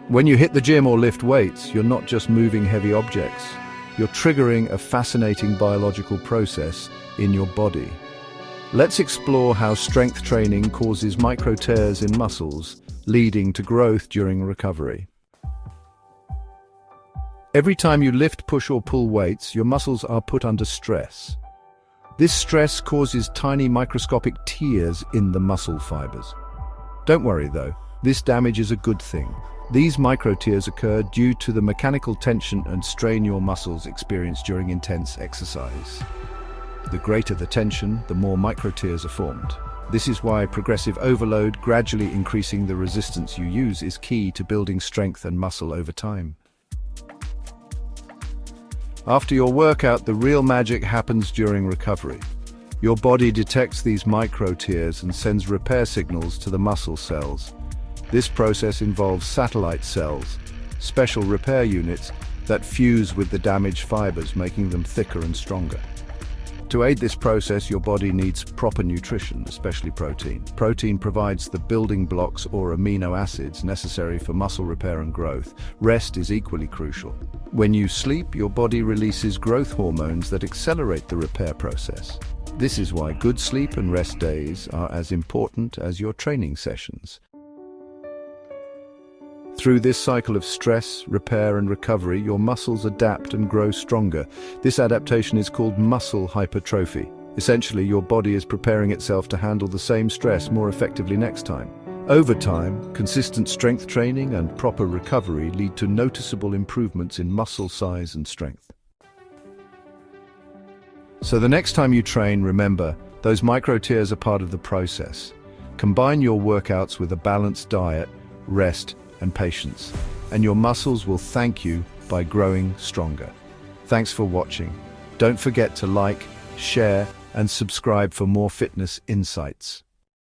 When you hit the gym or lift weights, you're not just moving heavy objects. You're triggering a fascinating biological process in your body. Let's explore how strength training causes microtears in muscles, leading to growth during recovery. Every time you lift, push, or pull weights, your muscles are put under stress. This stress causes tiny microscopic tears in the muscle fibers. Don't worry though, this damage is a good thing. These microtears occur due to the mechanical tension and strain your muscles experience during intense exercise. The greater the tension, the more microtears are formed. This is why progressive overload, gradually increasing the resistance you use, is key to building strength and muscle over time. After your workout, the real magic happens during recovery. Your body detects these microtears and sends repair signals to the muscle cells. This process involves satellite cells, special repair units that fuse with the damaged fibers, making them thicker and stronger. To aid this process, your body needs proper nutrition, especially protein. Protein provides the building blocks or amino acids necessary for muscle repair and growth. Rest is equally crucial. When you sleep, your body releases growth hormones that accelerate the repair process. This is why good sleep and rest days are as important as your training sessions. Through this cycle of stress, repair, and recovery, your muscles adapt and grow stronger. This adaptation is called muscle hypertrophy. Essentially, your body is preparing itself to handle the same stress more effectively next time. Over time, consistent strength training and proper recovery lead to noticeable improvements in muscle size and strength. So the next time you train, remember, those microtears are part of the process. Combine your workouts with a balanced diet, rest, and patience, and your muscles will thank you by growing stronger. Thanks for watching. Don't forget to like, share, and subscribe for more fitness insights.